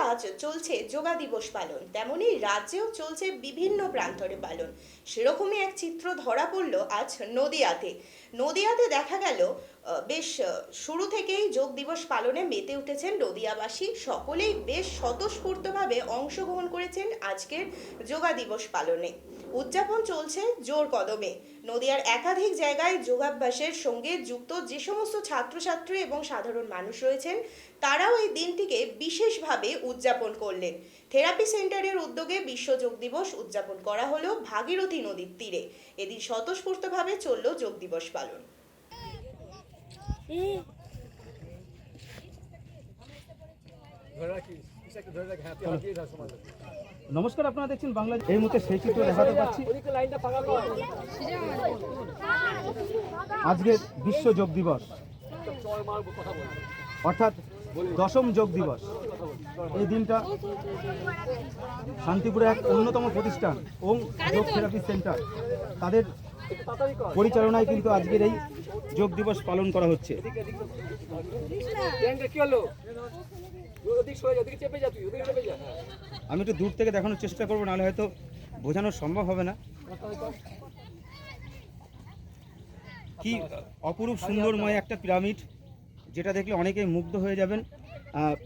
আজ চলছে যোগা দিবস পালন, তেমনি রাজ্যেও চলছে বিভিন্ন প্রান্তরে পালন। সেরকমই এক চিত্র ধরা পড়ল আজ নদিয়াতে। নদিয়াতে দেখা গেল বেশ শুরু থেকেই যোগ দিবস পালনে মেতে উঠেছেন নদিয়াবাসী। সকলেই বেশ স্বতঃস্ফূর্তভাবে অংশগ্রহণ করেছেন আজকের যোগা দিবস পালনে। উদযাপন চলছে জোর কদমে। নদিয়ার একাধিক জায়গায় যোগাভ্যাসের সঙ্গে যুক্ত যে সমস্ত ছাত্রছাত্রী এবং সাধারণ মানুষ রয়েছেন, তারাও এই দিনটিকে বিশেষভাবে উদযাপন করলেন। থেরাপি সেন্টারের উদ্যোগে বিশ্ব যোগ দিবস উদযাপন করা হলো ভাগীরথী নদীর তীরে। এদিন স্বতঃস্ফূর্তভাবে চলল যোগ দিবস পালন। নমস্কার, আপনারা দেখছেন বাংলা। এই মুহূর্তে সেই চিত্র দেখাতে পাচ্ছি। আজকে বিশ্ব যোগ দিবস, অর্থাৎ 10ম যোগ দিবস। এই দিনটা শান্তিপুরে এক অন্যতম প্রতিষ্ঠান ওং যোগ থেরাপি সেন্টার, তাদের পরিচালনায় কিন্তু আজকের এই যোগ দিবস পালন করা হচ্ছে। আমি একটু দূর থেকে দেখানোর চেষ্টা করবো, নাহলে হয়তো বোঝানো সম্ভব হবে না। কি অপরূপ সুন্দরময় একটা পিরামিড, যেটা দেখলে অনেকেই মুগ্ধ হয়ে যাবেন।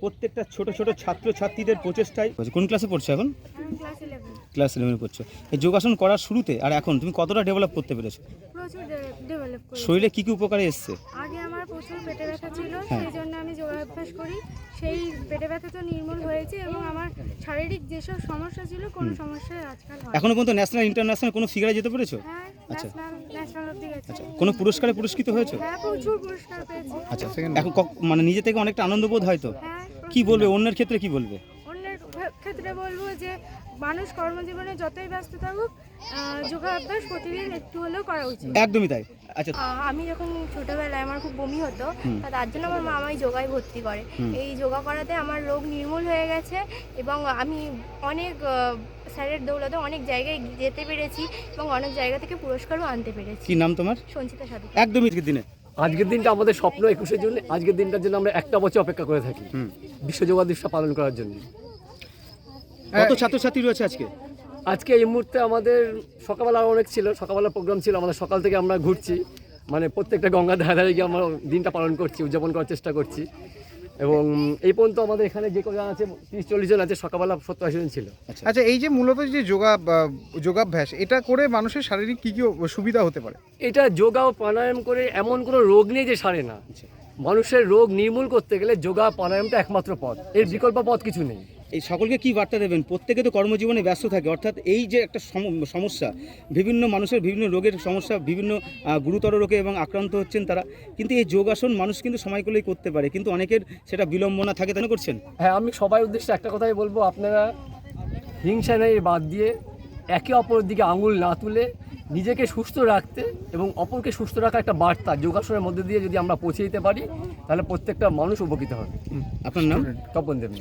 প্রত্যেকটা ছোট ছোট ছাত্রছাত্রীদের প্রচেষ্টায়। কোন ক্লাসে পড়ছো এখন? ক্লাস 11 পড়ছো। এই যোগাসন করার শুরুতে আর এখন তুমি কতটা ডেভেলপ করতে পেরেছো? প্রচুর ডেভেলপ করেছি। শরীরে কি কি উপকারে এসছে? আগে আমার প্রচুর পেটে ব্যথা ছিল, সেই জন্য আমি যোগাভ্যাস করি। সেই পেটে ব্যথা তো নির্মূল হয়েছে এবং আমার শারীরিক যেসব সমস্যা ছিল কোনো সমস্যা আজকাল হয় না। এখনো পর্যন্ত ন্যাশনাল ইন্টারন্যাশনাল কোনো ফিগারে যেতে পেরেছো? হ্যাঁ, আচ্ছা। ন্যাশনাল অবধি গেছি। আচ্ছা, কোনো পুরস্কারে পুরস্কৃত হয়েছো? হ্যাঁ, প্রচুর পুরস্কার পেয়েছি। আচ্ছা, এখন মানে নিজে থেকে অনেকটা আনন্দ বোধ হয়তো। হ্যাঁ, কি বলবে অন্যের ক্ষেত্রে, কি বলবে? অন্যের ক্ষেত্রে বলবো যে মানুষ কর্মজীবনে যতই ব্যস্ত থাকুক, যোগাভ্যাস প্রতিদিন একটু হলেও করা উচিত। একদমই তাই। আচ্ছা, আমি যখন ছোটবেলায় আমার খুব বমি হতো, তার জন্য আমার মা আমায় যোগায় ভর্তি করে। এই যোগা করাতে আমার রোগ নির্মূল হয়ে গেছে এবং আমি অনেক স্যারের দৌলতে অনেক জায়গায় যেতে পেরেছি এবং অনেক জায়গা থেকে পুরস্কারও আনতে পেরেছি। কি নাম তোমার? সঞ্চিতা সাধু। একদমই ঠিক দিনে। আজকের দিনটা আমাদের স্বপ্ন 21-এর জন্য। আজকের দিনটার জন্য আমরা একটা বছর অপেক্ষা করে থাকি বিশ্ব যোগা দিবস পালন করার জন্য। কত ছাত্রছাত্রী রয়েছে আজকে? আজকে এই মুহূর্তে আমাদের সকালবেলা অনেক ছিল, সকালবেলা প্রোগ্রাম ছিল আমাদের। সকাল থেকে আমরা ঘুরছি, মানে প্রত্যেকটা গঙ্গার ধারে গিয়ে আমরা দিনটা পালন করছি, উদযাপন করার চেষ্টা করছি। এবং এই পর্যন্ত আমাদের এখানে যে কজন আছে 30-40 জন আছে, সকালবেলা 70-80 জন ছিল। আচ্ছা, এই যে মূলত যে যোগাভ্যাস, এটা করে মানুষের শারীরিক কী কী সুবিধা হতে পারে? এটা যোগা ও প্রাণায়াম করে এমন কোনো রোগ নেই যে সারে না। মানুষের রোগ নির্মূল করতে গেলে যোগা প্রাণায়ামটা একমাত্র পথ, এর বিকল্প পথ কিছু নেই। এই সকলকে কি বার্তা দেবেন? প্রত্যেকে তো কর্মজীবনে ব্যস্ত থাকে, অর্থাৎ এই যে একটা সমস্যা, বিভিন্ন মানুষের বিভিন্ন রোগের সমস্যা, বিভিন্ন গুরুতর রোগে এবং আক্রান্ত হচ্ছেন তারা, কিন্তু এই যোগাসন মানুষ কিন্তু সময় করলেই করতে পারে, কিন্তু অনেকের সেটা বিলম্বনা থাকে। তাই করছেন? হ্যাঁ, আমি সবার উদ্দেশ্যে একটা কথাই বলবো, আপনারা হিংসা নেই বাদ দিয়ে একে অপরের দিকে আঙুল না তুলে নিজেকে সুস্থ রাখতে এবং অপরকে সুস্থ রাখা একটা বার্তা যোগাসনের মধ্যে দিয়ে যদি আমরা পৌঁছে দিতে পারি, তাহলে প্রত্যেকটা মানুষ উপকৃত হবে। আপনার নাম? তপন দেব।